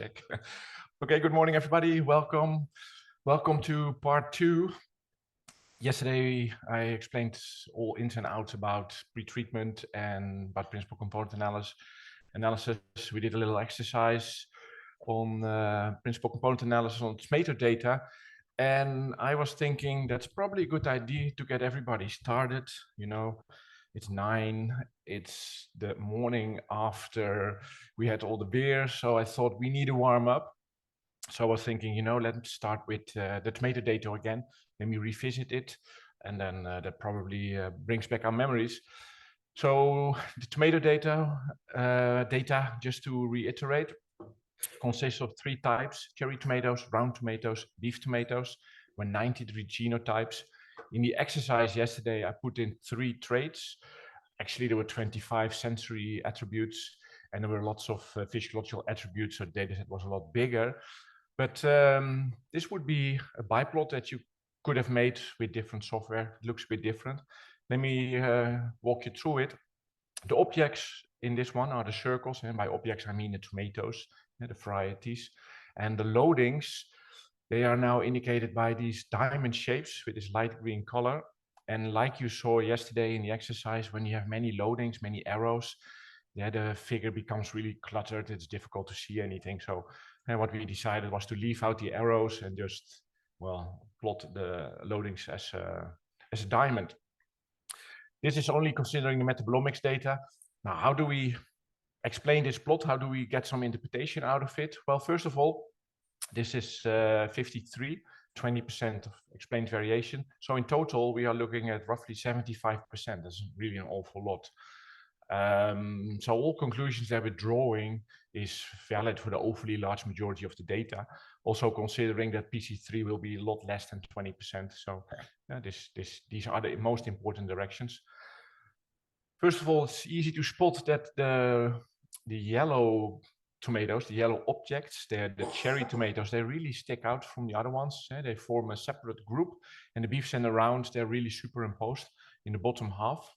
Check. Okay, good morning, everybody. Welcome to part 2. Yesterday, I explained all ins and outs about pretreatment and about principal component analysis. We did a little exercise on principal component analysis on tomato data. And I was thinking that's probably a good idea to get everybody started. You know, it's 9, it's the morning after we had all the beer. So I thought we need to warm up. So I was thinking, you know, let's start with the tomato data again. Let me revisit it. And then that probably brings back our memories. So the tomato data, just to reiterate, consists of 3 types: cherry tomatoes, round tomatoes, leaf tomatoes, with 93 genotypes. In the exercise yesterday, I put in 3 traits. Actually, there were 25 sensory attributes, and there were lots of physiological attributes, so the data set was a lot bigger. But this would be a biplot that you could have made with different software. It looks a bit different. Let me walk you through it. The objects in this one are the circles, and by objects I mean the tomatoes, the varieties. And the loadings, they are now indicated by these diamond shapes with this light green color. And like you saw yesterday in the exercise, when you have many loadings, many arrows, the figure becomes really cluttered. It's difficult to see anything. So what we decided was to leave out the arrows and just, well, plot the loadings as a diamond. This is only considering the metabolomics data. Now, how do we explain this plot? How do we get some interpretation out of it? Well, first of all, this is 53, 20% of explained variation. So in total, we are looking at roughly 75%. That's really an awful lot. So all conclusions that we're drawing is valid for the overly large majority of the data. Also considering that PC3 will be a lot less than 20%. So these are the most important directions. First of all, it's easy to spot that the yellow tomatoes, the yellow objects, the cherry tomatoes, they really stick out from the other ones. They form a separate group, and the beefs and the rounds, they're really superimposed in the bottom half.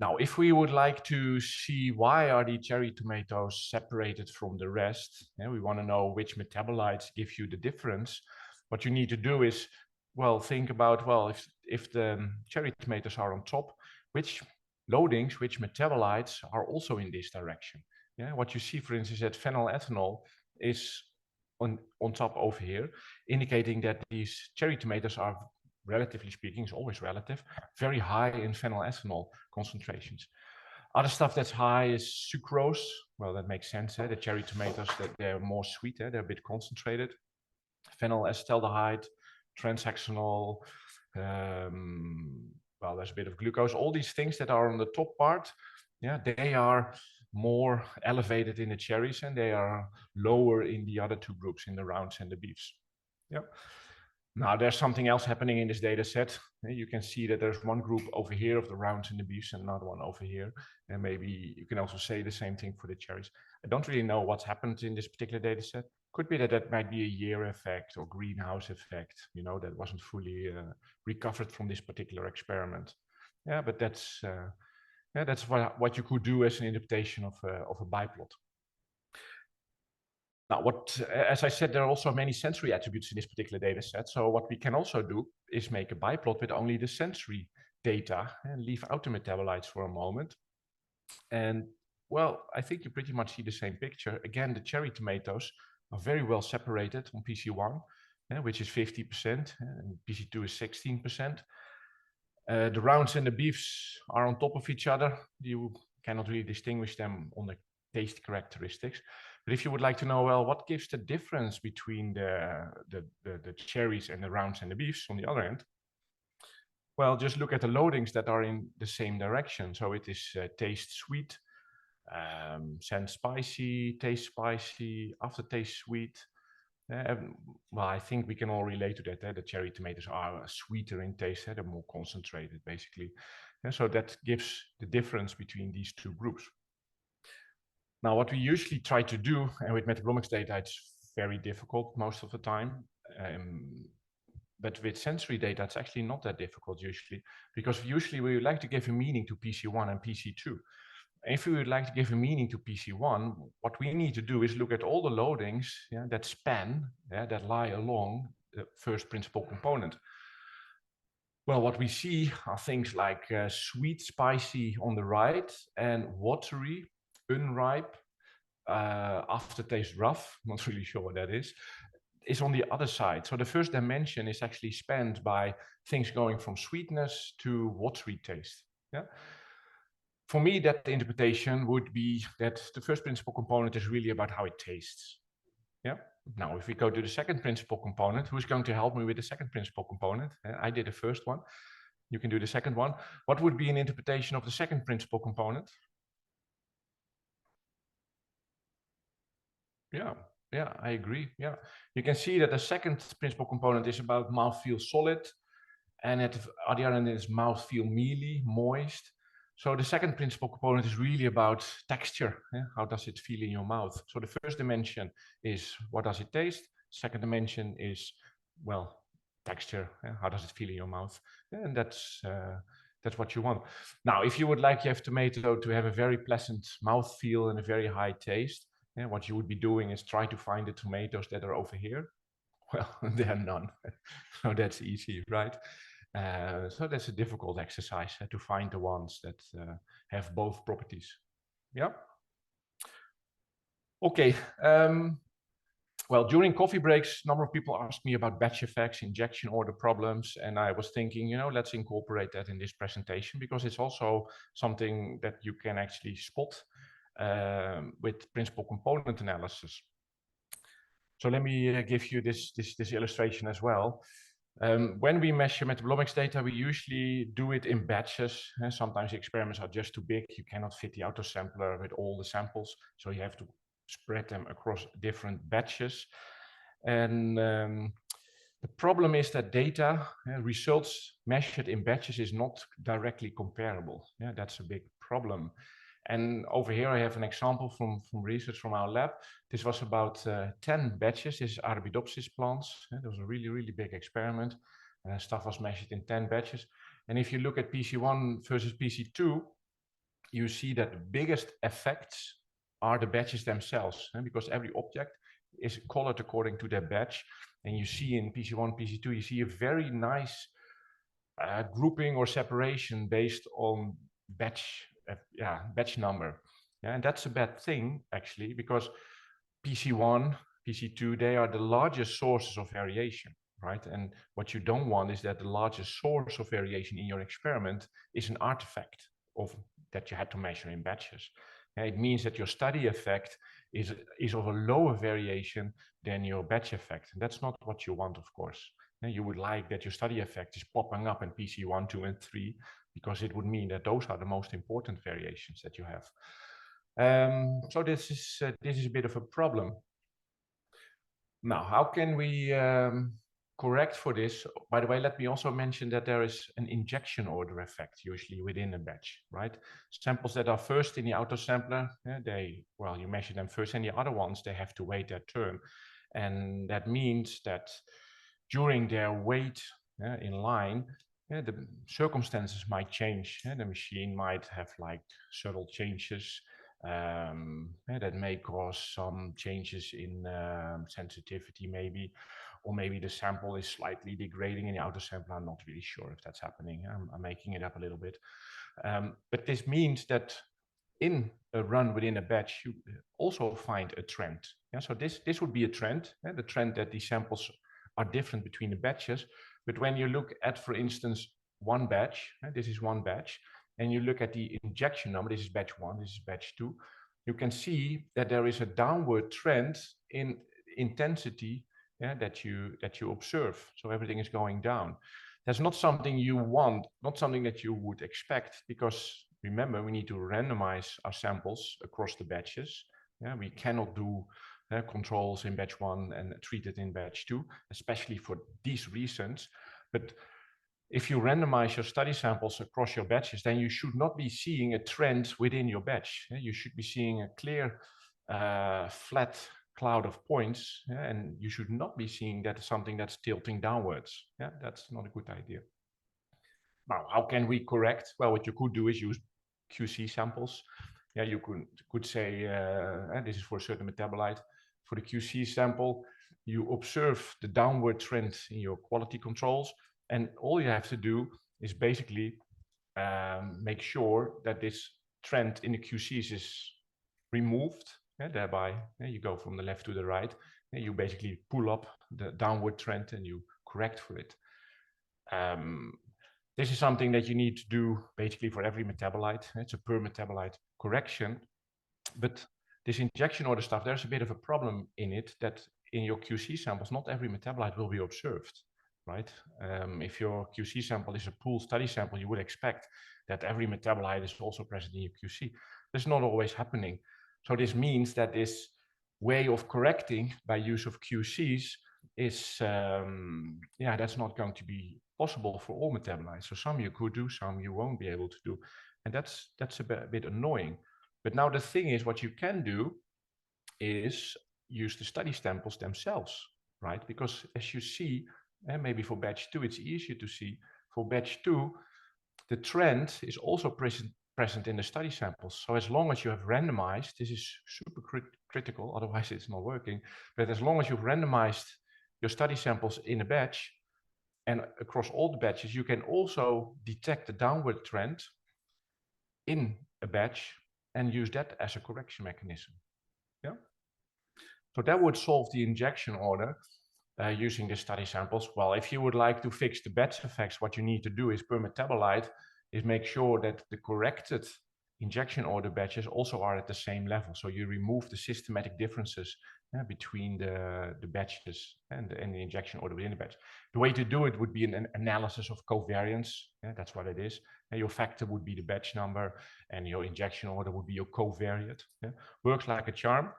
Now, if we would like to see why are the cherry tomatoes separated from the rest, we want to know which metabolites give you the difference. What you need to do is, well, think about, well, if the cherry tomatoes are on top, which loadings, which metabolites are also in this direction. What you see, for instance, that phenylethanol is on top over here, indicating that these cherry tomatoes are, relatively speaking, is always relative, very high in phenylethanol concentrations. Other stuff that's high is sucrose. Well, that makes sense. The cherry tomatoes, they're more sweet, they're a bit concentrated. Phenylacetaldehyde, transaxanol, well, there's a bit of glucose. All these things that are on the top part, they are more elevated in the cherries, and they are lower in the other 2 groups, in the rounds and the beefs. Now, there's something else happening in this data set. You can see that there's one group over here of the rounds and the beefs and another one over here. And maybe you can also say the same thing for the cherries. I don't really know what's happened in this particular data set. Could be that that might be a year effect or greenhouse effect, that wasn't fully recovered from this particular experiment. But that's what you could do as an interpretation of a biplot. Now, as I said, there are also many sensory attributes in this particular data set. So what we can also do is make a biplot with only the sensory data and leave out the metabolites for a moment. And well, I think you pretty much see the same picture. Again, the cherry tomatoes are very well separated on PC1, which is 50%, and PC2 is 16%. The rounds and the beefs are on top of each other. You cannot really distinguish them on the taste characteristics. But if you would like to know, well, what gives the difference between the cherries and the rounds and the beefs on the other end? Well, just look at the loadings that are in the same direction. So it is taste sweet, scent spicy, taste spicy, aftertaste sweet. Well, I think we can all relate to that. The cherry tomatoes are sweeter in taste. They're more concentrated, basically. So that gives the difference between these 2 groups. Now, what we usually try to do, and with metabolomics data, it's very difficult most of the time. But with sensory data, it's actually not that difficult usually, because usually we like to give a meaning to PC1 and PC2. If we would like to give a meaning to PC1, what we need to do is look at all the loadings that span, that lie along the first principal component. Well, what we see are things like sweet, spicy on the right, and watery, unripe, aftertaste rough, not really sure what that is on the other side. So the first dimension is actually spanned by things going from sweetness to watery taste. Yeah. For me, that interpretation would be that the first principal component is really about how it tastes. Yeah. Now, if we go to the second principal component, who's going to help me with the second principal component? I did the first one. You can do the second one. What would be an interpretation of the second principal component? Yeah, I agree. Yeah, you can see that the second principal component is about mouthfeel solid, and at the other end is mouthfeel mealy, moist. So the second principal component is really about texture. How does it feel in your mouth? So the first dimension is what does it taste? Second dimension is, well, texture. How does it feel in your mouth? And that's what you want. Now, if you would like your tomato to have a very pleasant mouthfeel and a very high taste, what you would be doing is try to find the tomatoes that are over here. Well, there are none. So that's easy, right? So that's a difficult exercise to find the ones that have both properties. Yeah. Okay. Well, during coffee breaks, a number of people asked me about batch effects, injection order problems, and I was thinking, let's incorporate that in this presentation because it's also something that you can actually spot with principal component analysis. So let me give you this illustration as well. When we measure metabolomics data, we usually do it in batches. Sometimes the experiments are just too big. You cannot fit the autosampler with all the samples, so you have to spread them across different batches. And the problem is that data, results measured in batches is not directly comparable. That's a big problem. And over here I have an example from research from our lab. This was about 10 batches. This is Arabidopsis plants. It was a really, really big experiment. Stuff was measured in 10 batches. And if you look at PC1 versus PC2, you see that the biggest effects are the batches themselves, because every object is colored according to their batch. And you see in PC1, PC2, you see a very nice grouping or separation based on batch number. And that's a bad thing actually, because PC1, PC2, they are the largest sources of variation, right? And what you don't want is that the largest source of variation in your experiment is an artifact of that you had to measure in batches. It means that your study effect is of a lower variation than your batch effect. And that's not what you want, of course. You would like that your study effect is popping up in PC1, 2, and 3, because it would mean that those are the most important variations that you have. So this is a bit of a problem. Now, how can we correct for this? By the way, let me also mention that there is an injection order effect usually within a batch, right? Samples that are first in the autosampler, you measure them first, and the other ones, they have to wait their turn. And that means that during their wait in line, the circumstances might change. The machine might have like subtle changes that may cause some changes in sensitivity maybe, or maybe the sample is slightly degrading in the autosampler. I'm not really sure if that's happening. I'm making it up a little bit. But this means that in a run within a batch, you also find a trend. So this would be a trend, the trend that these samples are different between the batches. But when you look at, for instance, one batch, this is one batch, and you look at the injection number, this is batch 1, this is batch 2, you can see that there is a downward trend in intensity that you observe. So everything is going down. That's not something you want, not something that you would expect, because remember, we need to randomize our samples across the batches. We cannot do controls in batch 1 and treat it in batch 2, especially for these reasons. But if you randomize your study samples across your batches, then you should not be seeing a trend within your batch. You should be seeing a clear, flat cloud of points, and you should not be seeing that something that's tilting downwards. That's not a good idea. Now, how can we correct? Well, what you could do is use QC samples. Yeah, you could say this is for a certain metabolite. For the QC sample, you observe the downward trend in your quality controls, and all you have to do is basically make sure that this trend in the QCs is removed. Thereby, you go from the left to the right, and you basically pull up the downward trend and you correct for it. This is something that you need to do basically for every metabolite. It's a per metabolite correction. But this injection order stuff, there's a bit of a problem in it, that in your QC samples, not every metabolite will be observed, right? If your QC sample is a pooled study sample, you would expect that every metabolite is also present in your QC. That's not always happening. So this means that this way of correcting by use of QCs is, that's not going to be possible for all metabolites. So some you could do, some you won't be able to do. And that's a bit annoying. But now the thing is, what you can do is use the study samples themselves, right? Because as you see, and maybe for batch 2, it's easier to see. For batch 2, the trend is also present in the study samples. So as long as you have randomized, this is super critical, otherwise it's not working. But as long as you've randomized your study samples in a batch and across all the batches, you can also detect the downward trend in a batch and use that as a correction mechanism. Yeah. So that would solve the injection order using the study samples. Well, if you would like to fix the batch effects, what you need to do is per metabolite is make sure that the corrected injection order batches also are at the same level. So you remove the systematic differences between the batches and the injection order within the batch. The way to do it would be an analysis of covariance. That's what it is. And your factor would be the batch number, and your injection order would be your covariate. Works like a charm.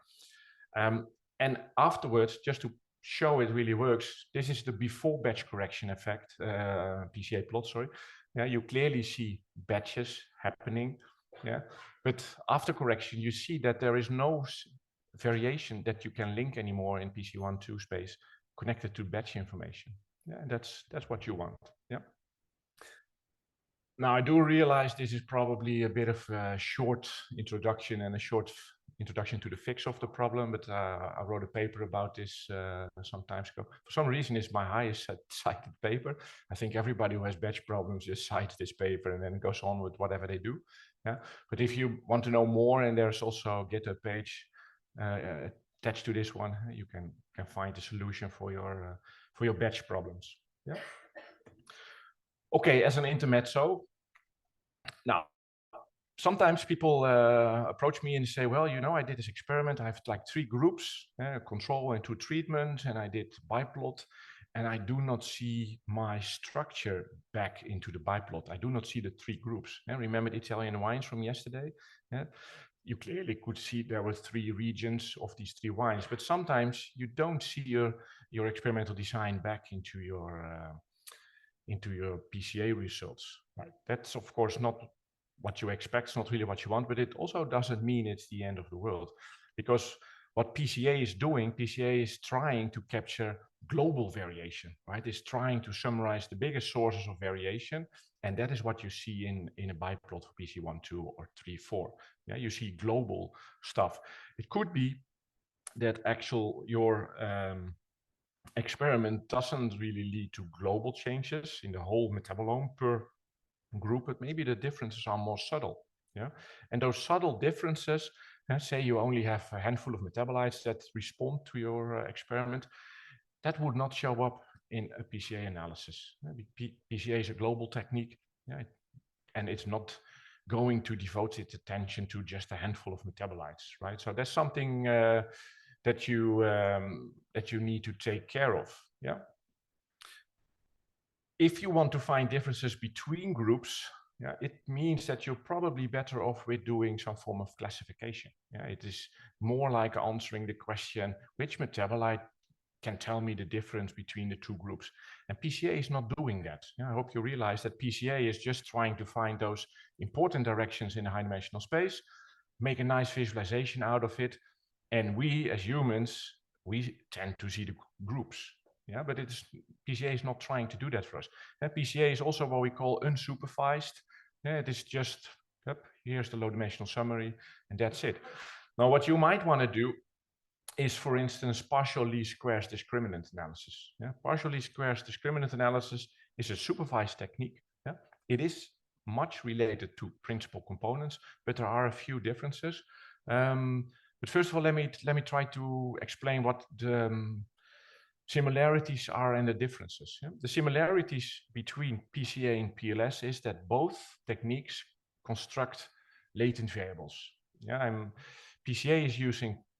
And afterwards, just to show it really works, this is the before batch correction effect, PCA plot, sorry. You clearly see batches happening. But after correction, you see that there is no variation that you can link anymore in PC1-2 space connected to batch information. And that's what you want. Now, I do realize this is probably a bit of a short introduction and a short introduction to the fix of the problem, but I wrote a paper about this some time ago. For some reason, it's my highest cited paper. I think everybody who has batch problems just cites this paper and then goes on with whatever they do. But if you want to know more, and there's also a GitHub page attached to this one, you can find a solution for your batch problems. Okay, as an intermezzo. Now, sometimes people approach me and say, well, I did this experiment. I have like 3 groups, control and 2 treatment, and I did biplot, and I do not see my structure back into the biplot. I do not see the 3 groups. Remember the Italian wines from yesterday? You clearly could see there were 3 regions of these 3 wines, but sometimes you don't see your experimental design back into your PCA results. Right? That's of course not what you expect, it's not really what you want, but it also doesn't mean it's the end of the world. Because what PCA is doing, PCA is trying to capture global variation, right? It's trying to summarize the biggest sources of variation, and that is what you see in a biplot for PC1-2 or 3-4. You see global stuff. It could be that your experiment doesn't really lead to global changes in the whole metabolome per group, but maybe the differences are more subtle. And those subtle differences, say you only have a handful of metabolites that respond to your experiment, that would not show up in a PCA analysis. PCA is a global technique, and it's not going to devote its attention to just a handful of metabolites, right? So that's something that you need to take care of. If you want to find differences between groups, it means that you're probably better off with doing some form of classification. It is more like answering the question, which metabolite can tell me the difference between the 2 groups? And PCA is not doing that. I hope you realize that PCA is just trying to find those important directions in a high-dimensional space, make a nice visualization out of it, and we as humans, we tend to see the groups. But PCA is not trying to do that for us. PCA is also what we call unsupervised. It is just, here's the low dimensional summary, and that's it. Now, what you might want to do is, for instance, partial least squares discriminant analysis. Yeah? Partial least squares discriminant analysis is a supervised technique. Yeah? It is much related to principal components, but there are a few differences. But first of all, let me try to explain what the similarities are and the differences. Yeah? The similarities between PCA and PLS is that both techniques construct latent variables. Yeah, PCA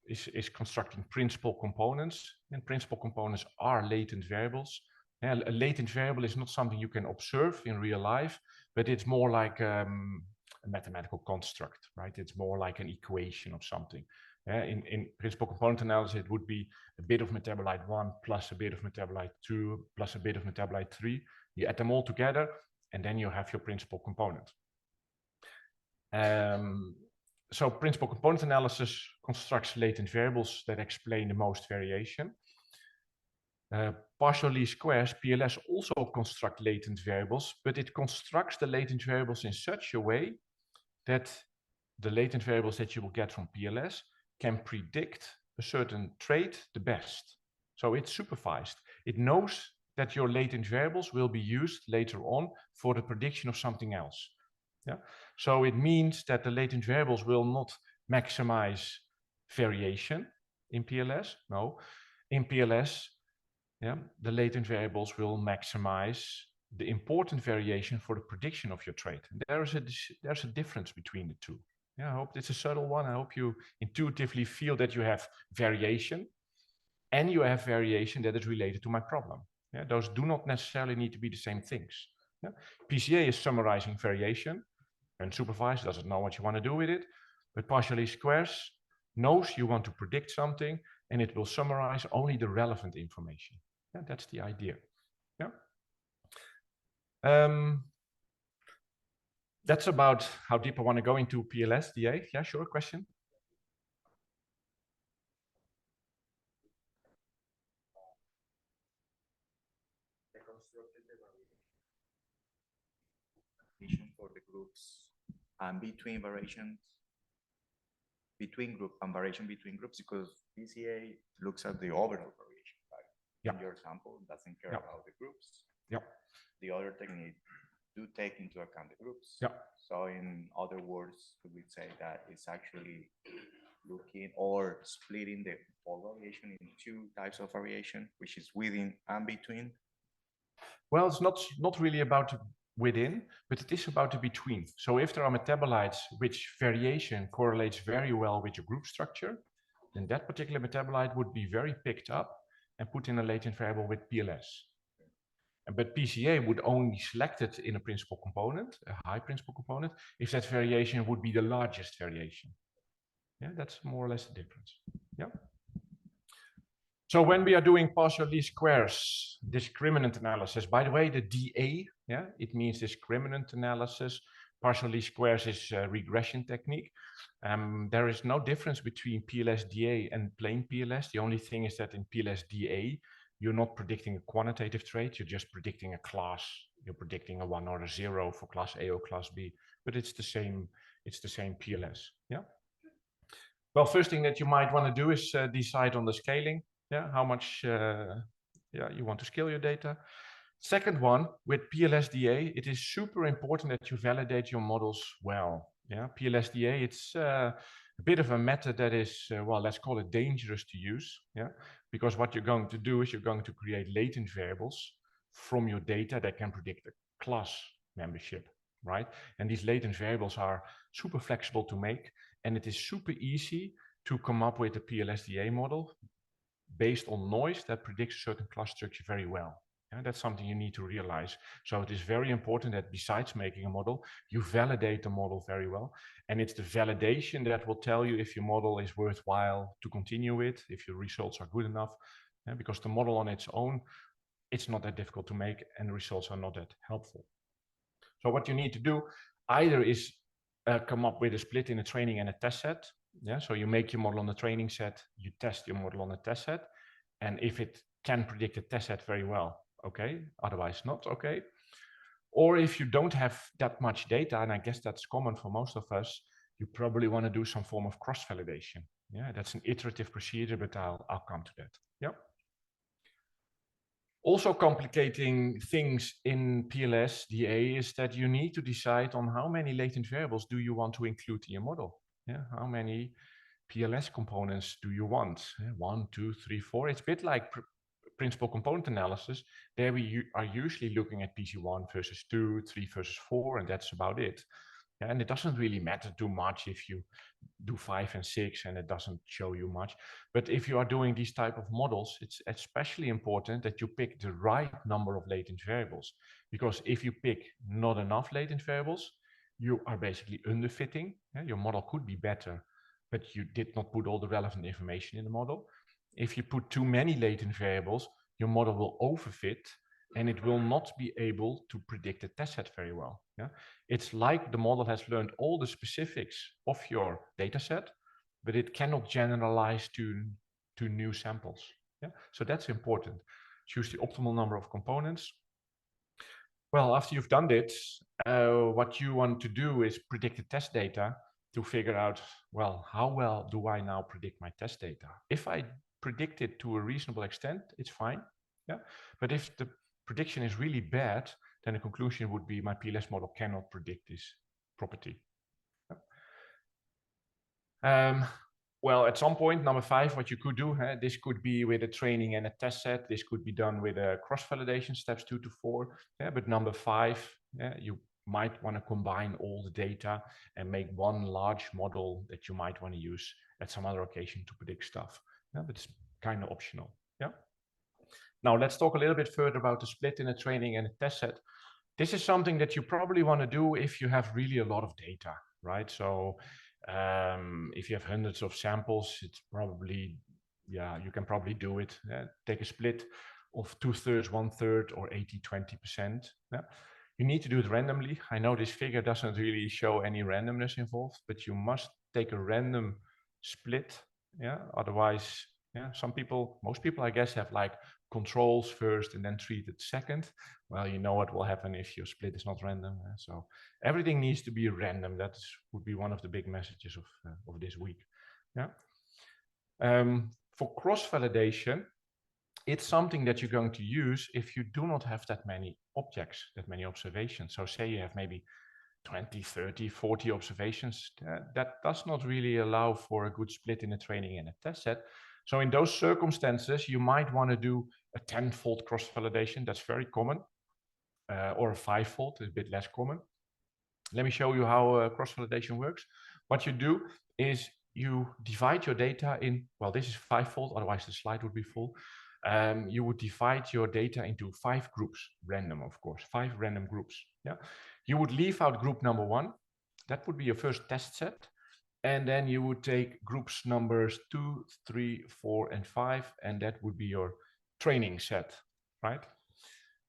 is constructing principal components, and principal components are latent variables. Yeah, a latent variable is not something you can observe in real life, but it's more like a mathematical construct, right? It's more like an equation of something. In principal component analysis, it would be a bit of metabolite 1 plus a bit of metabolite 2 plus a bit of metabolite 3. You add them all together, and then you have your principal component. So principal component analysis constructs latent variables that explain the most variation. Partial least squares, PLS, also construct latent variables, but it constructs the latent variables in such a way that the latent variables that you will get from PLS can predict a certain trait the best. So it's supervised. It knows that your latent variables will be used later on for the prediction of something else. Yeah? So it means that the latent variables will not maximize variation in PLS. No, in PLS, yeah, the latent variables will maximize the important variation for the prediction of your trait. And there's a difference between the two. Yeah, I hope it's a subtle one. I hope you intuitively feel that you have variation and you have variation that is related to my problem. Yeah, those do not necessarily need to be the same things. Yeah? PCA is summarizing variation, and supervised doesn't know what you want to do with it, but partial least squares knows you want to predict something, and it will summarize only the relevant information. Yeah, that's the idea. Yeah. That's about how deep I want to go into PLS-DA. Yeah, sure, question? For the groups and between variations between group and variation between groups, because PCA looks at the overall variation, right? Yeah. In your sample, doesn't care Yeah. about the groups. Yeah. The other technique do take into account the groups. Yeah. So in other words, we would say that it's actually looking or splitting the whole variation in two types of variation, which is within and between. Well, it's not really about within, but it is about the between. So if there are metabolites which variation correlates very well with your group structure, then that particular metabolite would be very picked up and put in a latent variable with PLS. But PCA would only select it in a principal component, a high principal component, if that variation would be the largest variation. Yeah, that's more or less the difference. Yeah. So when we are doing partial least squares discriminant analysis, by the way, the DA, yeah, it means discriminant analysis. Partial least squares is a regression technique. There is no difference between PLS-DA and plain PLS. The only thing is that in PLS-DA, you're not predicting a quantitative trait, you're just predicting a class. You're predicting a 1 or a 0 for class A or class B, but it's the same PLS. Yeah. Well, first thing that you might want to do is decide on the scaling. Yeah, how much you want to scale your data. Second one, with PLS-DA, it is super important that you validate your models well. Yeah, PLS-DA, it's a bit of a method that is, well, let's call it dangerous to use. Yeah, because what you're going to do is you're going to create latent variables from your data that can predict a class membership, right? And these latent variables are super flexible to make, and it is super easy to come up with a PLS-DA model based on noise that predicts a certain class structure very well. Yeah, that's something you need to realize. So it is very important that besides making a model, you validate the model very well. And it's the validation that will tell you if your model is worthwhile to continue with, if your results are good enough. Yeah, because the model on its own, it's not that difficult to make and the results are not that helpful. So what you need to do either is come up with a split in a training and a test set. Yeah, so you make your model on the training set, you test your model on the test set, and if it can predict the test set very well, okay, otherwise not, okay. Or if you don't have that much data, and I guess that's common for most of us, you probably want to do some form of cross-validation. Yeah, that's an iterative procedure, but I'll come to that. Yeah. Also complicating things in PLS-DA is that you need to decide on how many latent variables do you want to include in your model. Yeah, how many PLS components do you want? 1, 2, 3, 4. It's a bit like principal component analysis. There we are usually looking at PC1 versus 2, 3 versus 4, and that's about it. Yeah, and it doesn't really matter too much if you do 5 and 6 and it doesn't show you much. But if you are doing these type of models, it's especially important that you pick the right number of latent variables. Because if you pick not enough latent variables, you are basically underfitting. Yeah, your model could be better, but you did not put all the relevant information in the model. If you put too many latent variables, your model will overfit and it will not be able to predict the test set very well. Yeah? It's like the model has learned all the specifics of your data set, but it cannot generalize to new samples. Yeah? So that's important. Choose the optimal number of components. Well, after you've done this, what you want to do is predict the test data to figure out, well, how well do I now predict my test data? If I predict it to a reasonable extent, it's fine. Yeah. But if the prediction is really bad, then the conclusion would be my PLS model cannot predict this property. Yeah. Well, at some point, number 5, what you could do, this could be with a training and a test set. This could be done with a cross-validation, steps 2 to 4. Yeah, but number 5, you might want to combine all the data and make one large model that you might want to use at some other occasion to predict stuff. Yeah, but it's kind of optional. Yeah. Now let's talk a little bit further about the split in a training and a test set. This is something that you probably want to do if you have really a lot of data, right? So if you have hundreds of samples, it's probably, yeah, you can probably do it. Take a split of 2/3, 1/3, or 80-20%. Yeah. You need to do it randomly. I know this figure doesn't really show any randomness involved, but you must take a random split. Yeah. Otherwise, yeah, most people, I guess, have like controls first and then treated second. Well, you know what will happen if your split is not random. So everything needs to be random. That would be one of the big messages of this week. Yeah. For cross-validation, it's something that you're going to use if you do not have that many objects, that many observations. So say you have maybe 20, 30, 40 observations. That does not really allow for a good split in a training and a test set. So in those circumstances, you might want to do a 10-fold cross-validation. That's very common. Or a 5-fold, is a bit less common. Let me show you how cross-validation works. What you do is you divide your data in, well, this is 5-fold, otherwise the slide would be full. You would divide your data into 5 groups, random, of course, 5 random groups. Yeah, you would leave out group number 1. That would be your first test set. And then you would take groups numbers 2, 3, 4, and 5, and that would be your training set, right?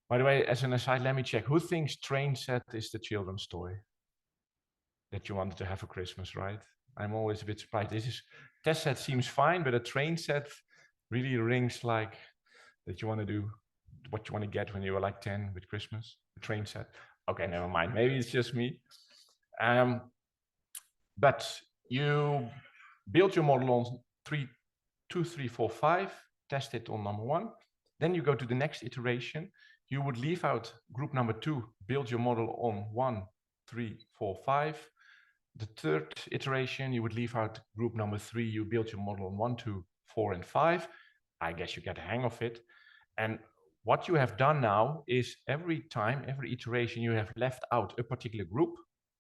By the way, as an aside, let me check. Who thinks train set is the children's toy that you wanted to have for Christmas, right? I'm always a bit surprised. Test set seems fine, but a train set really rings like that you want to do what you want to get when you were like 10 with Christmas. A train set. Okay, never mind. Maybe it's just me. But you build your model on 2, 3, 4, 5, test it on number 1. Then you go to the next iteration. You would leave out group number 2, build your model on 1, 3, 4, 5. The third iteration, you would leave out group number 3, you build your model on 1, 2, 4, and 5. I guess you get the hang of it. And what you have done now is every time, every iteration, you have left out a particular group,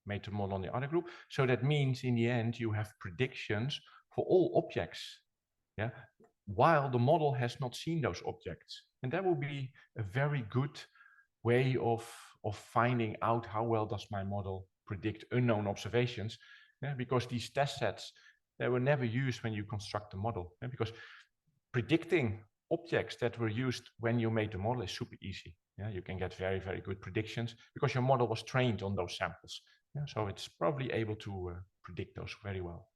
made the model on the other group. So that means in the end, you have predictions for all objects. Yeah, while the model has not seen those objects. And that will be a very good way of finding out how well does my model predict unknown observations. Yeah, because these test sets, they were never used when you construct the model. Yeah, because predicting objects that were used when you made the model is super easy. Yeah, you can get very, very good predictions because your model was trained on those samples. Yeah, so it's probably able to predict those very well.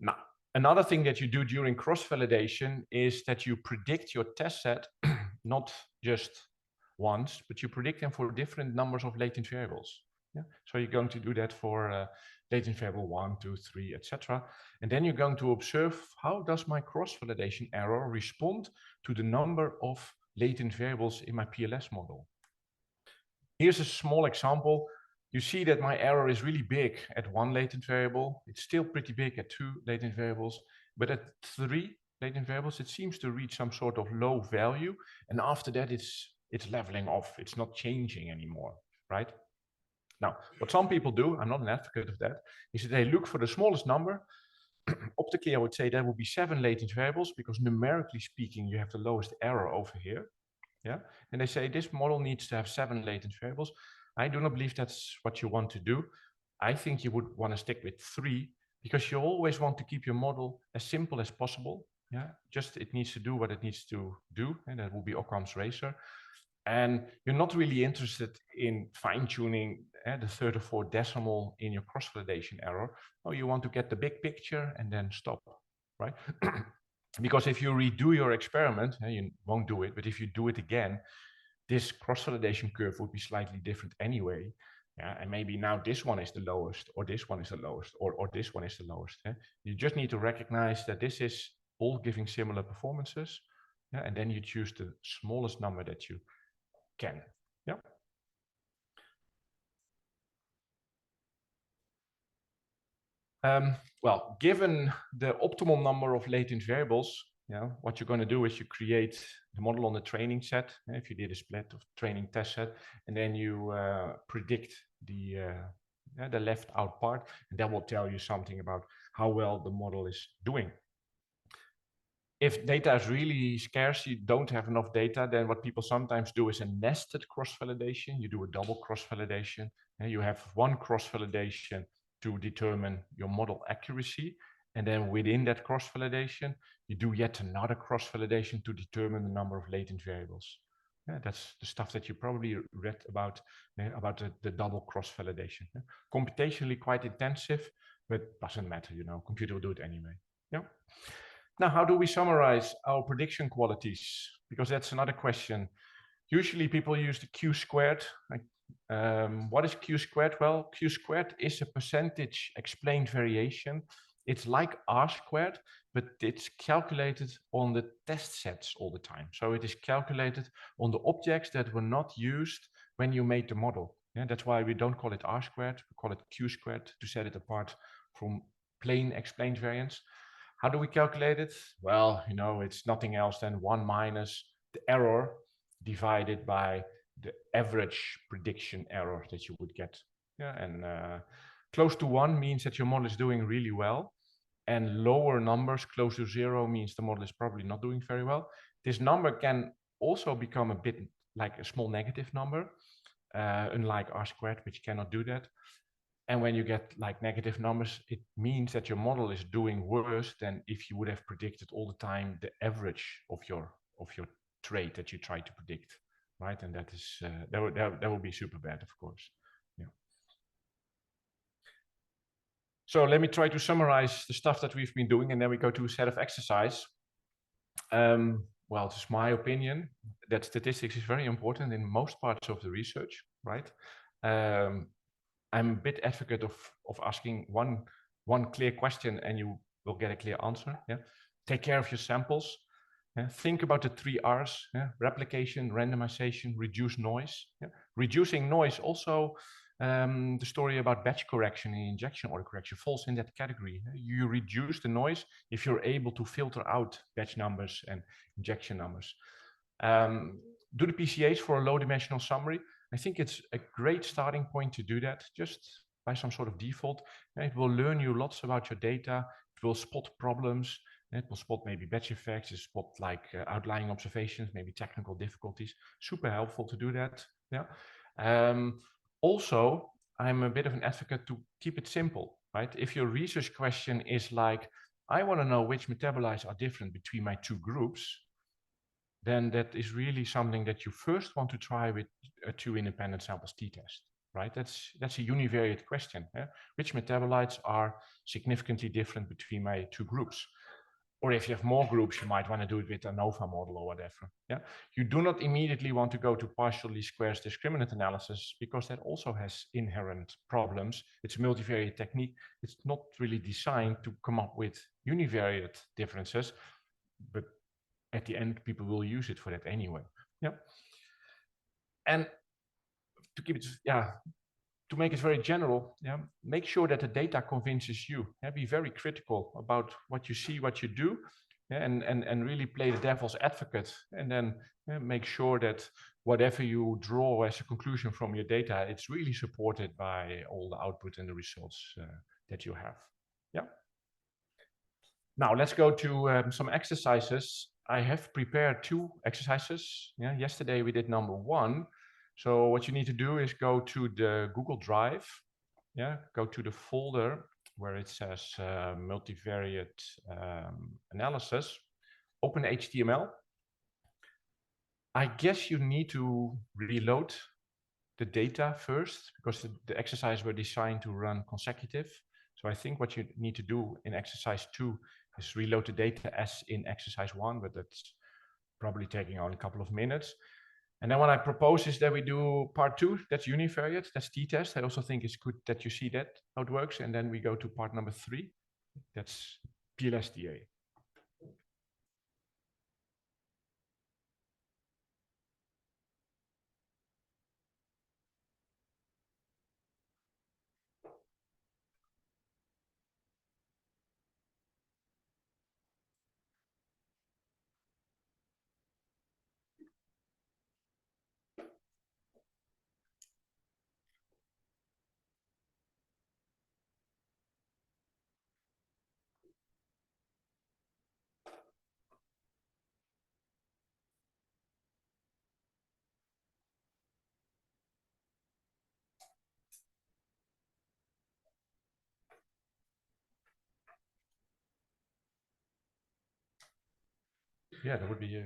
Now, another thing that you do during cross-validation is that you predict your test set not just once, but you predict them for different numbers of latent variables. Yeah? So you're going to do that for latent variable 1, 2, 3, etc. And then you're going to observe how does my cross-validation error respond to the number of latent variables in my PLS model. Here's a small example. You see that my error is really big at 1 latent variable. It's still pretty big at 2 latent variables, but at 3 latent variables, it seems to reach some sort of low value. And after that, it's leveling off. It's not changing anymore, right? Now, what some people do, I'm not an advocate of that, is that they look for the smallest number. Optically, I would say that would be 7 latent variables, because numerically speaking, you have the lowest error over here. Yeah, and they say this model needs to have 7 latent variables. I do not believe that's what you want to do. I think you would want to stick with 3, because you always want to keep your model as simple as possible. Yeah, just it needs to do what it needs to do, and that will be Occam's razor. And you're not really interested in fine-tuning the 3rd or 4th decimal in your cross-validation error. No, you want to get the big picture and then stop, right? Because if you redo your experiment, you won't do it, but if you do it again, this cross-validation curve would be slightly different anyway. Yeah, and maybe now this one is the lowest, or this one is the lowest, or this one is the lowest. You just need to recognize that this is all giving similar performances, and then you choose the smallest number that you can. Yeah. Well, given the optimal number of latent variables, what you're going to do is you create the model on the training set. If you did a split of training test set, and then you predict the left out part, and that will tell you something about how well the model is doing. If data is really scarce, you don't have enough data, then what people sometimes do is a nested cross-validation. You do a double cross-validation, and you have one cross-validation to determine your model accuracy. And then within that cross-validation, you do yet another cross-validation to determine the number of latent variables. Yeah, that's the stuff that you probably read about the double cross-validation. Yeah. Computationally quite intensive, but doesn't matter, computer will do it anyway. Yeah. Now, how do we summarize our prediction qualities? Because that's another question. Usually people use the Q squared. What is Q squared? Well, Q squared is a percentage explained variation. It's like R squared, but it's calculated on the test sets all the time. So it is calculated on the objects that were not used when you made the model. Yeah, that's why we don't call it R squared, we call it Q squared to set it apart from plain explained variance. How do we calculate it? Well, it's nothing else than 1 minus the error divided by the average prediction error that you would get. Yeah, and close to 1 means that your model is doing really well, and lower numbers close to 0 means the model is probably not doing very well. This number can also become a bit like a small negative number, unlike R squared, which cannot do that. And when you get like negative numbers, it means that your model is doing worse than if you would have predicted all the time the average of your trait that you try to predict, right? And that is that will be super bad, of course. Yeah. So let me try to summarize the stuff that we've been doing, and then we go to a set of exercise. Well, it's my opinion that statistics is very important in most parts of the research, right? I'm a bit advocate of asking one clear question and you will get a clear answer. Yeah? Take care of your samples. Yeah? Think about the 3 R's, replication, randomization, reduce noise. Yeah? Reducing noise also, the story about batch correction and injection order correction falls in that category. You reduce the noise if you're able to filter out batch numbers and injection numbers. Do the PCAs for a low dimensional summary. I think it's a great starting point to do that just by some sort of default. It will learn you lots about your data. It will spot problems. It will spot maybe batch effects. It will spot like outlying observations, maybe technical difficulties. Super helpful to do that. Yeah. Also, I'm a bit of an advocate to keep it simple, right? If your research question is like, I want to know which metabolites are different between my 2 groups, then that is really something that you first want to try with a 2 independent samples t-test, right? That's a univariate question. Yeah? Which metabolites are significantly different between my 2 groups? or if you have more groups, you might want to do it with a ANOVA model or whatever. Yeah, you do not immediately want to go to partial least squares discriminant analysis because that also has inherent problems. It's a multivariate technique. It's not really designed to come up with univariate differences, but at the end, people will use it for that anyway. Yeah, and to keep it, to make it very general, make sure that the data convinces you. Be very critical about what you see, what you do, and really play the devil's advocate. And then make sure that whatever you draw as a conclusion from your data, it's really supported by all the output and the results that you have. Yeah. Now let's go to some exercises. I have prepared 2 exercises. Yeah, yesterday we did number 1. So what you need to do is go to the Google Drive. Yeah, go to the folder where it says multivariate analysis. Open HTML. I guess you need to reload the data first because the exercises were designed to run consecutive. So I think what you need to do in exercise 2 is reload the data as in exercise 1, but that's probably taking only a couple of minutes. And then what I propose is that we do part 2, that's univariate, that's t-test. I also think it's good that you see that, how it works. And then we go to part number 3, that's PLS-DA. Yeah, that would be a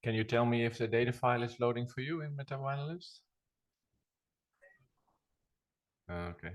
Can you tell me if the data file is loading for you in MetaAnalyst? Okay.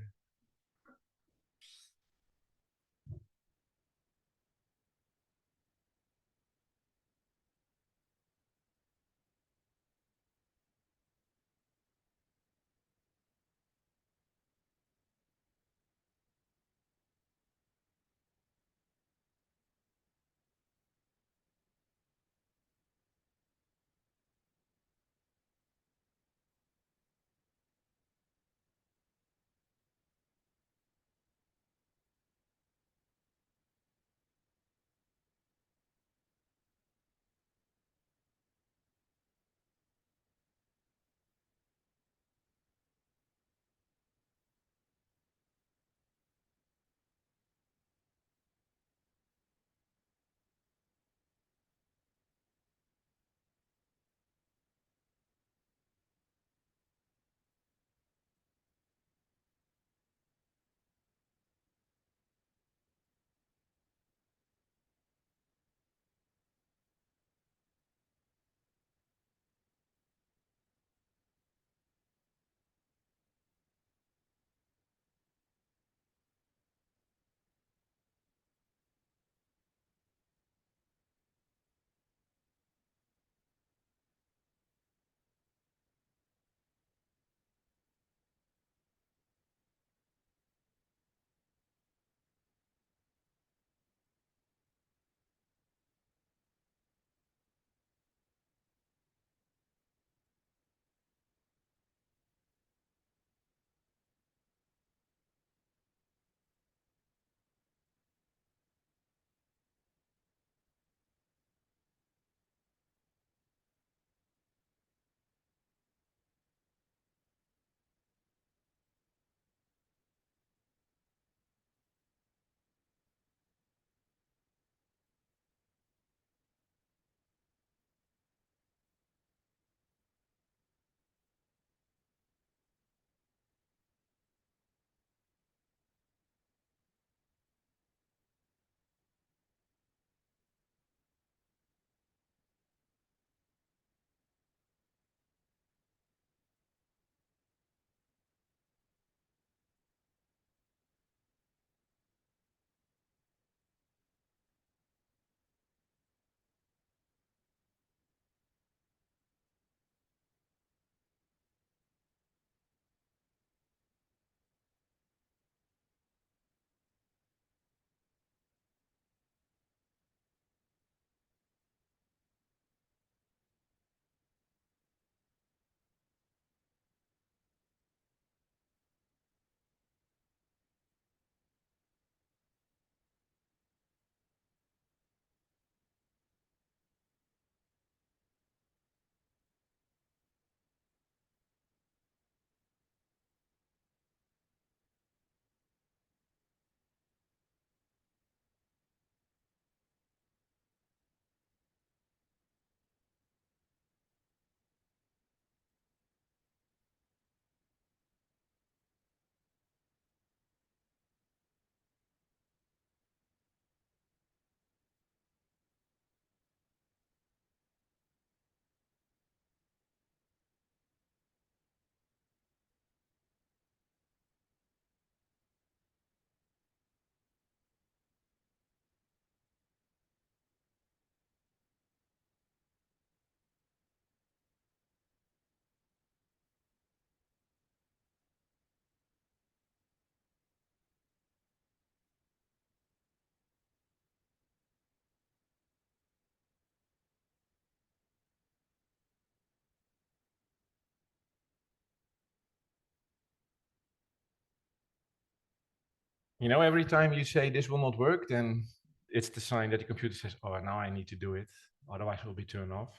You know, every time you say this will not work, then it's the sign that the computer says, oh, now I need to do it. Otherwise it will be turned off.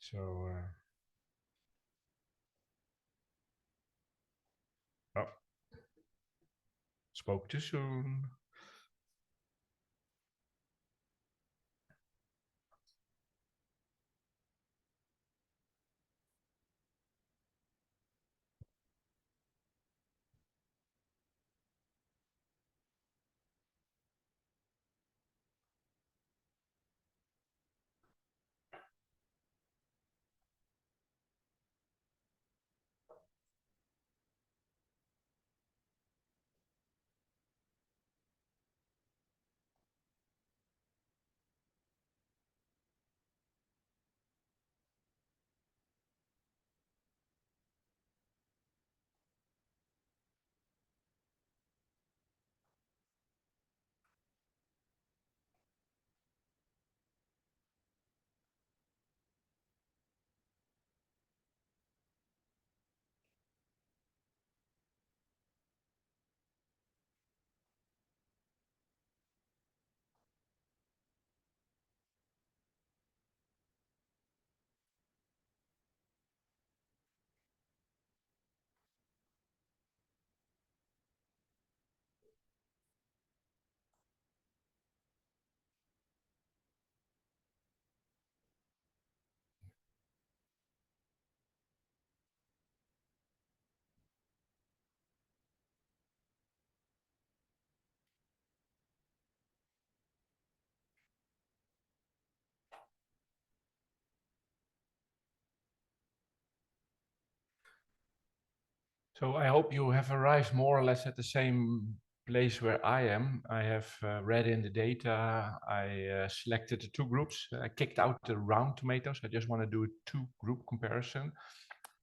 So, oh, spoke too soon. So I hope you have arrived more or less at the same place where I am. I have read in the data. I selected the two groups. I kicked out the round tomatoes. I just want to do a two-group comparison.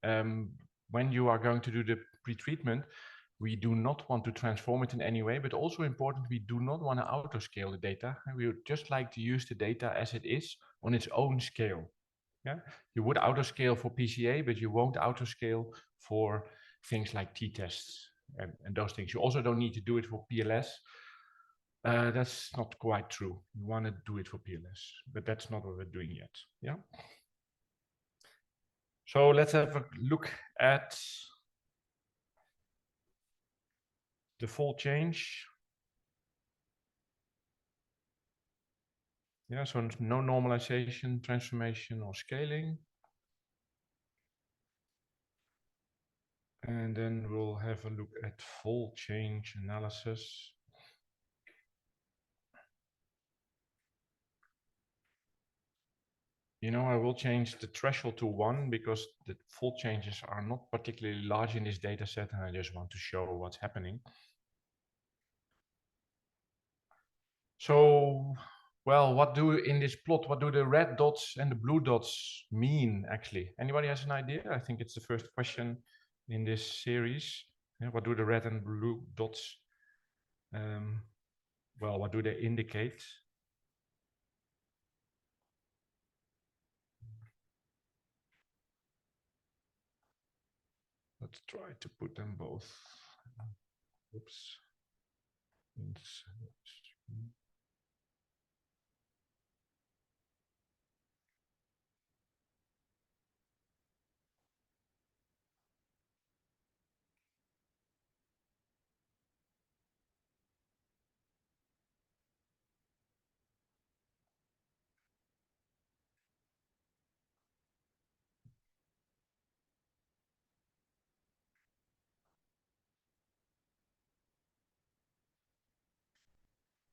When you are going to do the pretreatment, we do not want to transform it in any way, but also important, we do not want to auto-scale the data. We would just like to use the data as it is on its own scale. Yeah, you would auto-scale for PCA, but you won't auto-scale for things like t-tests and those things. You also don't need to do it for PLS. That's not quite true. You want to do it for PLS, but that's not what we're doing yet. Yeah. So let's have a look at the fold change. Yeah, so no normalization, transformation, or scaling. And then we'll have a look at fold change analysis. You know, I will change the threshold to 1 because the fold changes are not particularly large in this data set, and I just want to show what's happening. So, well, what do in this plot, what do the red dots and the blue dots mean actually? Anybody has an idea? I think it's the first question in this series. Yeah, what do the red and blue dots, well, what do they indicate? Let's try to put them both. Oops.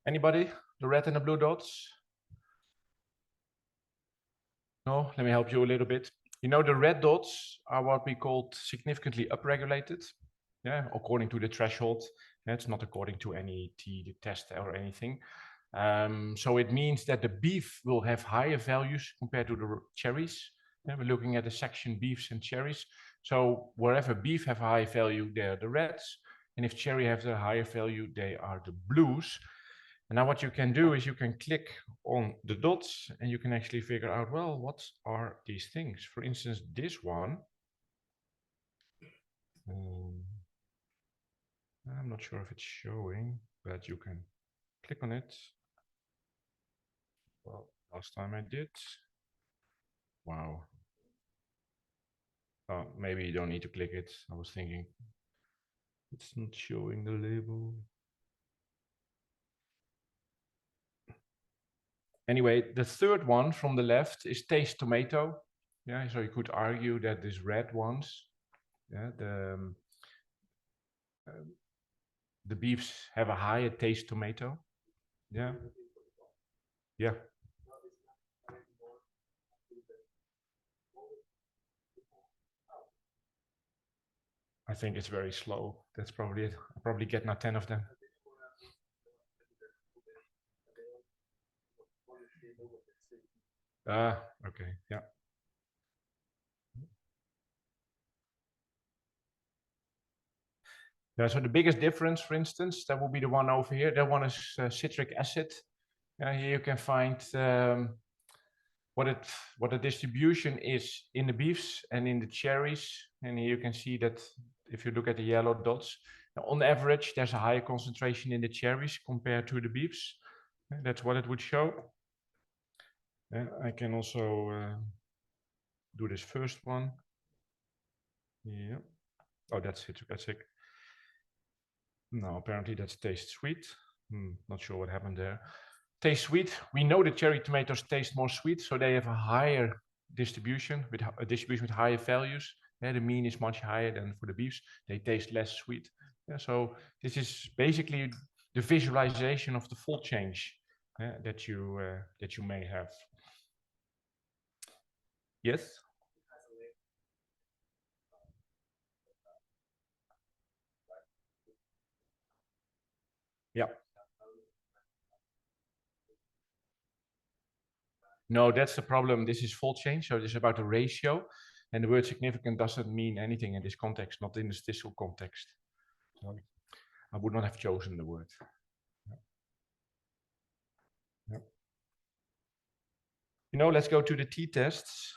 Anybody? The red and the blue dots? No, let me help you a little bit. You know, the red dots are what we called significantly upregulated. Yeah, according to the threshold. It's not according to any T test or anything. So it means that the beef will have higher values compared to the cherries. Yeah, we're looking at the section beefs and cherries. So wherever beef have a high value, they are the reds. And if cherry have a higher value, they are the blues. And now what you can do is you can click on the dots and you can actually figure out, well, what are these things? For instance, this one. I'm not sure if it's showing, but you can click on it. Well, last time I did. Wow. Oh, maybe you don't need to click it. I was thinking it's not showing the label. Anyway, the third one from the left is taste tomato. Yeah, so you could argue that these red ones, yeah, the beefs have a higher taste tomato. Yeah. Yeah. I think it's very slow. That's probably it. I'll probably get now 10 of them. Okay, yeah. Yeah, so the biggest difference, for instance, that will be the one over here. That one is citric acid. Here you can find what the distribution is in the beefs and in the cherries. And here you can see that if you look at the yellow dots, on average, there's a higher concentration in the cherries compared to the beefs. That's what it would show. I can also do this first one. Yeah. Oh, that's citric acid. No, apparently that's taste sweet. Not sure what happened there. Taste sweet. We know the cherry tomatoes taste more sweet, so they have a higher distribution with a distribution with higher values. Yeah, the mean is much higher than for the beefs. They taste less sweet. Yeah, so this is basically the visualization of the fold change that you may have. Yes. Yeah. No, that's the problem. This is fold change, so this is about a ratio, and the word significant doesn't mean anything in this context, not in the statistical context. So I would not have chosen the word. Yeah. Yeah. You know, let's go to the t-tests.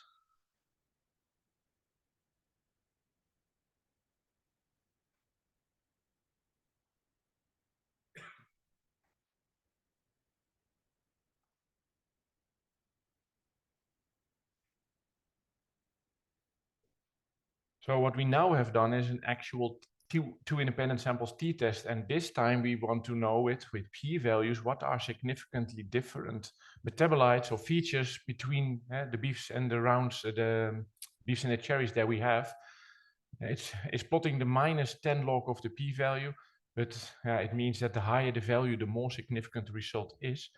So what we now have done is an actual two independent samples t-test, and this time we want to know it with p-values, what are significantly different metabolites or features between the beefs and the rounds, the beefs and the cherries that we have. It's plotting the -10 log of the p-value, but it means that the higher the value, the more significant the result is.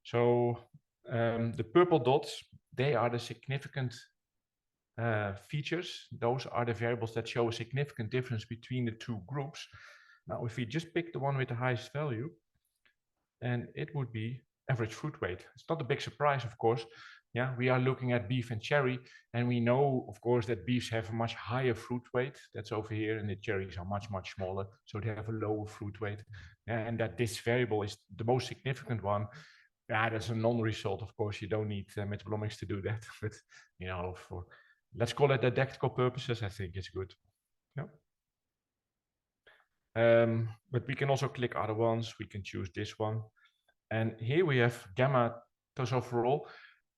So the purple dots, they are the significant features. Those are the variables that show a significant difference between the two groups. Now, if we just pick the one with the highest value, and it would be average fruit weight. It's not a big surprise, of course. Yeah, we are looking at beef and cherry, and we know, of course, that beefs have a much higher fruit weight. That's over here, and the cherries are much, much smaller, so they have a lower fruit weight. And that this variable is the most significant one. Yeah, that's a non-result, of course. You don't need metabolomics to do that, but you know, for let's call it didactical purposes, I think it's good. Yeah. But we can also click other ones. We can choose this one. And here we have gamma tocopherol.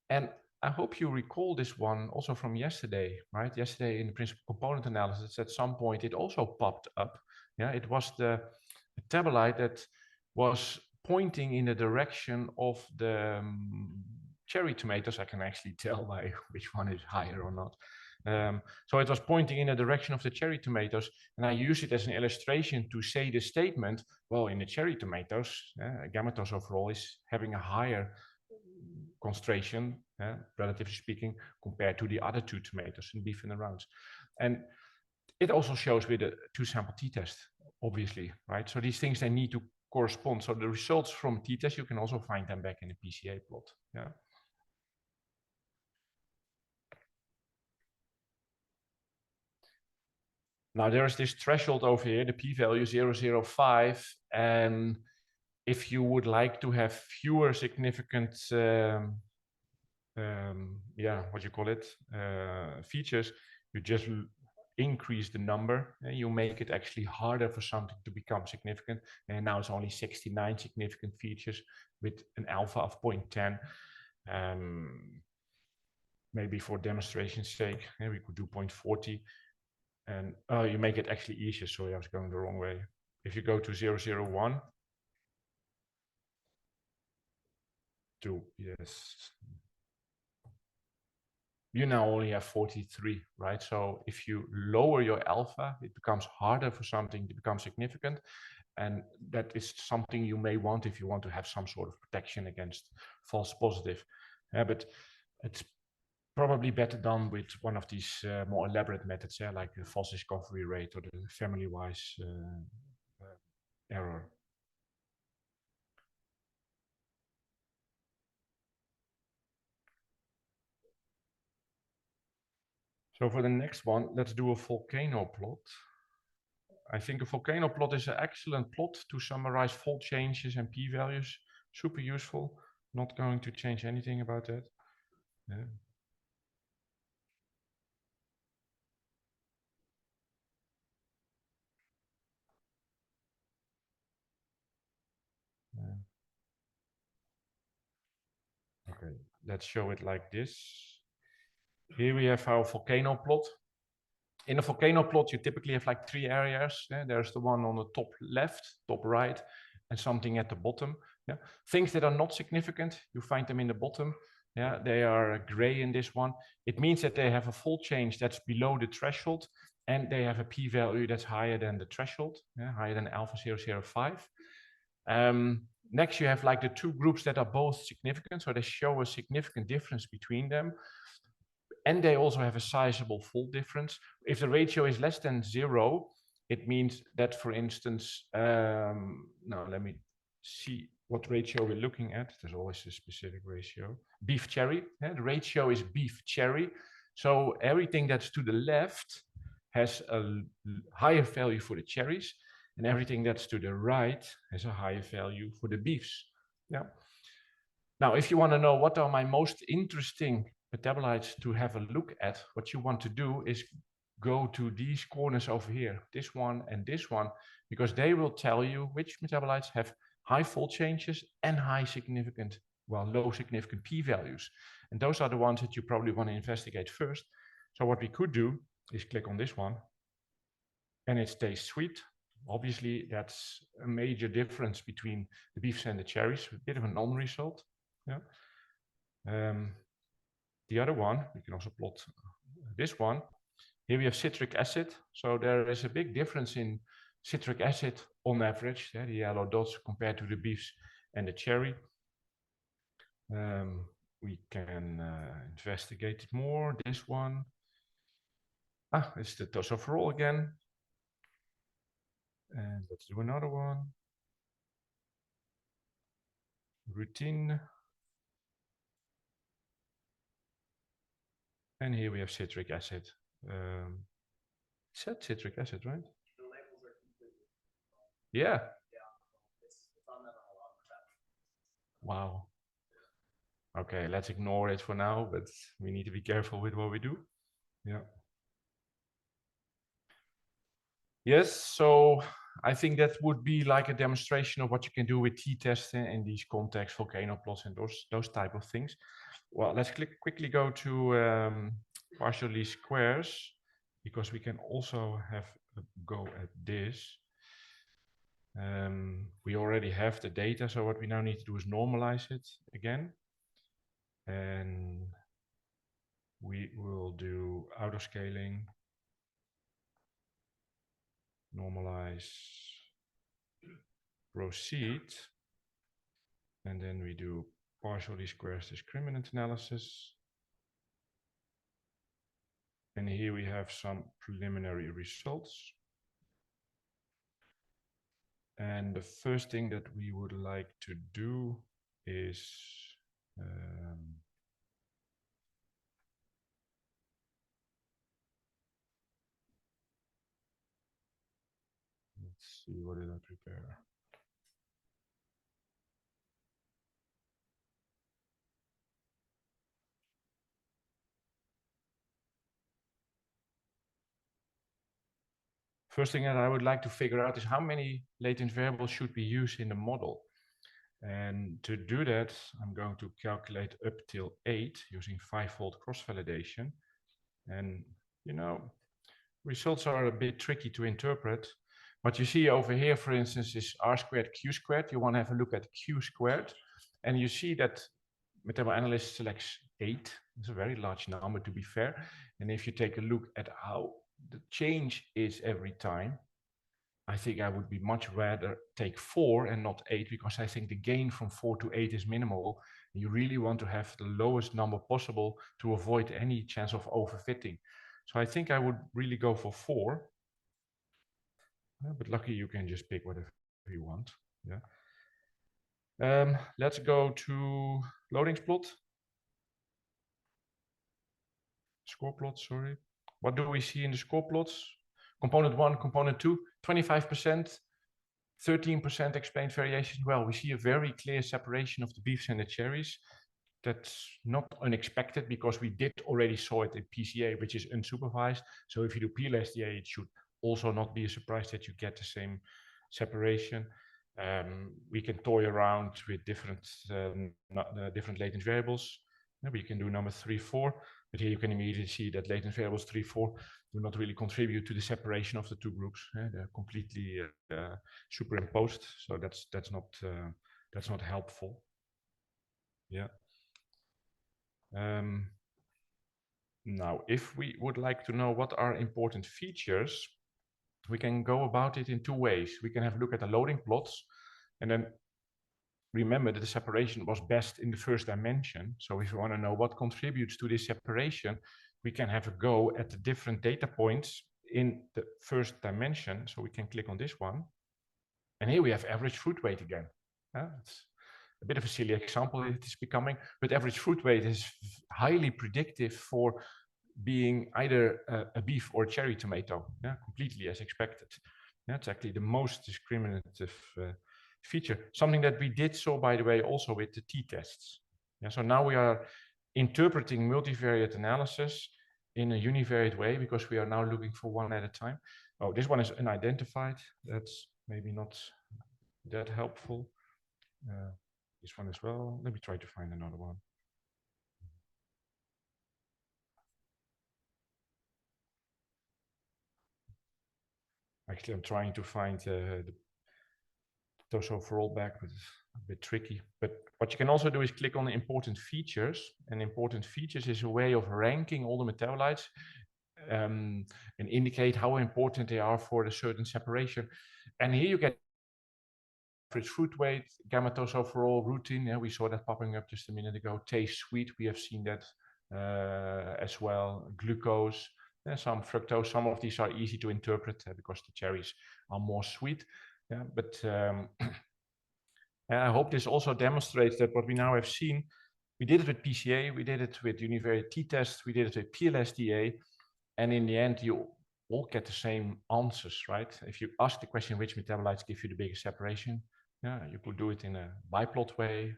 And I hope you recall this one also from yesterday, right? Yesterday in the principal component analysis, at some point it also popped up. Yeah, it was the metabolite that was pointing in the direction of the cherry tomatoes. I can actually tell by which one is higher or not. So it was pointing in the direction of the cherry tomatoes, and I use it as an illustration to say the statement, well, in the cherry tomatoes, gamma tocopherol is having a higher concentration, relatively speaking, compared to the other two tomatoes in beef and the rounds. And it also shows with the two sample t-test, obviously, right? So these things, they need to correspond. So the results from t-test, you can also find them back in the PCA plot. Yeah. Now there's this threshold over here, the p-value 0.005, and if you would like to have fewer significant, what you call it, features, you just increase the number, and you make it actually harder for something to become significant. And now it's only 69 significant features with an alpha of 0.10. Maybe for demonstration's sake, we could do 0.40. And you make it actually easier. Sorry, I was going the wrong way. If you go to 0.001, yes, you now only have 43, right? So if you lower your alpha, it becomes harder for something to become significant. And that is something you may want if you want to have some sort of protection against false positive. But it's probably better done with one of these more elaborate methods, like the false discovery rate or the family-wise error. So for the next one, let's do a volcano plot. I think a volcano plot is an excellent plot to summarize fold changes and p-values. Super useful. Not going to change anything about that. Yeah. Yeah. Okay, let's show it like this. Here we have our volcano plot. In a volcano plot, you typically have like 3 areas. There's the one on the top left, top right, and something at the bottom. Yeah. Things that are not significant, you find them in the bottom. Yeah, they are gray in this one. It means that they have a fold change that's below the threshold, and they have a p-value that's higher than the threshold, higher than alpha 0.005. Next, you have like the 2 groups that are both significant, so they show a significant difference between them. And they also have a sizable fold difference. If the ratio is less than 0, it means that, for instance, no, let me see what ratio we're looking at. There's always a specific ratio. Beef cherry, the ratio is beef cherry. So everything that's to the left has a higher value for the cherries, and everything that's to the right has a higher value for the beefs. Yeah. Now, if you want to know what are my most interesting metabolites to have a look at, what you want to do is go to these corners over here, this one and this one, because they will tell you which metabolites have high fold changes and low significant p-values. And those are the ones that you probably want to investigate first. So what we could do is click on this one, and it stays sweet. Obviously, that's a major difference between the beefs and the cherries, a bit of a non-result. Yeah. The other one, we can also plot this one. Here we have citric acid. So there is a big difference in citric acid on average, the yellow dots compared to the beefs and the cherry. We can investigate it more. This one. It's the tocopherol again. And let's do another one. Routine. And here we have citric acid. It said citric acid, right? The labels are completely Yeah. it's on that a lot. Wow. Okay, let's ignore it for now, but we need to be careful with what we do. Yeah. Yes, so I think that would be like a demonstration of what you can do with t-testing in these contexts, volcano plots and those type of things. Well, let's quickly go to partial least squares, because we can also have a go at this. We already have the data, so what we now need to do is normalize it again. And we will do autoscaling, normalize, proceed, and then we do partial least squares discriminant analysis. And here we have some preliminary results. And the first thing that we would like to do is let's see, what did I prepare? First thing that I would like to figure out is how many latent variables should we use in the model. And to do that, I'm going to calculate up till 8 using 5-fold cross-validation. And, you know, results are a bit tricky to interpret. What you see over here, for instance, is r squared q squared. You want to have a look at q squared. And you see that MetaboAnalyst selects 8. It's a very large number, to be fair. And if you take a look at how the change is every time, I think I would be much rather take 4 and not 8, because I think the gain from 4 to 8 is minimal. You really want to have the lowest number possible to avoid any chance of overfitting. So I think I would really go for 4. But lucky you can just pick whatever you want. Yeah. Let's go to loadings plot. Score plot, sorry. What do we see in the score plots? Component 1, component 2, 25%, 13% explained variations. Well, we see a very clear separation of the beefs and the cherries. That's not unexpected, because we did already saw it in PCA, which is unsupervised. So if you do PLS-DA, it should also not be a surprise that you get the same separation. We can toy around with different latent variables. We can do number 3, 4, but here you can immediately see that latent variables 3, 4 do not really contribute to the separation of the two groups. They're completely superimposed, so that's not helpful. Yeah. Now, if we would like to know what are important features, we can go about it in 2 ways. We can have a look at the loading plots, and then remember that the separation was best in the first dimension. So if you want to know what contributes to this separation, we can have a go at the different data points in the first dimension. So we can click on this one. And here we have average fruit weight again. It's a bit of a silly example it is becoming, but average fruit weight is highly predictive for being either a beef or a cherry tomato, completely as expected. It's actually the most discriminative feature. Something that we did so, by the way, also with the t-tests. So now we are interpreting multivariate analysis in a univariate way because we are now looking for one at a time. Oh, this one is unidentified. That's maybe not that helpful. This one as well. Let me try to find another one. Actually, I'm trying to find those overall back, but it's a bit tricky. But what you can also do is click on the important features, and important features is a way of ranking all the metabolites and indicate how important they are for a certain separation. And here you get average fruit weight, gammatose overall, routine. We saw that popping up just a minute ago. Taste sweet, we have seen that as well. Glucose, some fructose. Some of these are easy to interpret because the cherries are more sweet. But I hope this also demonstrates that what we now have seen, we did it with PCA, we did it with Univariate t-test, we did it with PLS-DA, and in the end, you all get the same answers, right? If you ask the question, which metabolites give you the biggest separation, you could do it in a biplot way,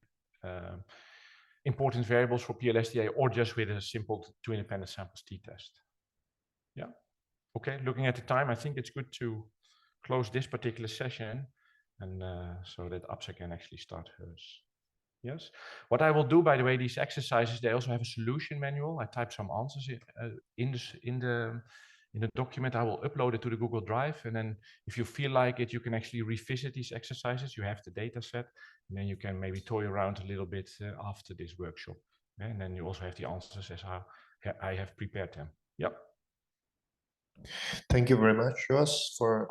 important variables for PLS-DA, or just with a simple two independent samples t-test. Yeah. Okay, looking at the time, I think it's good to close this particular session, and so that Absa can actually start hers. Yes. What I will do, by the way, these exercises, they also have a solution manual. I type some answers in the document. I will upload it to the Google Drive, and then if you feel like it, you can actually revisit these exercises. You have the data set, and then you can maybe toy around a little bit after this workshop. And then you also have the answers as how I have prepared them. Yep. Thank you very much, Jos, for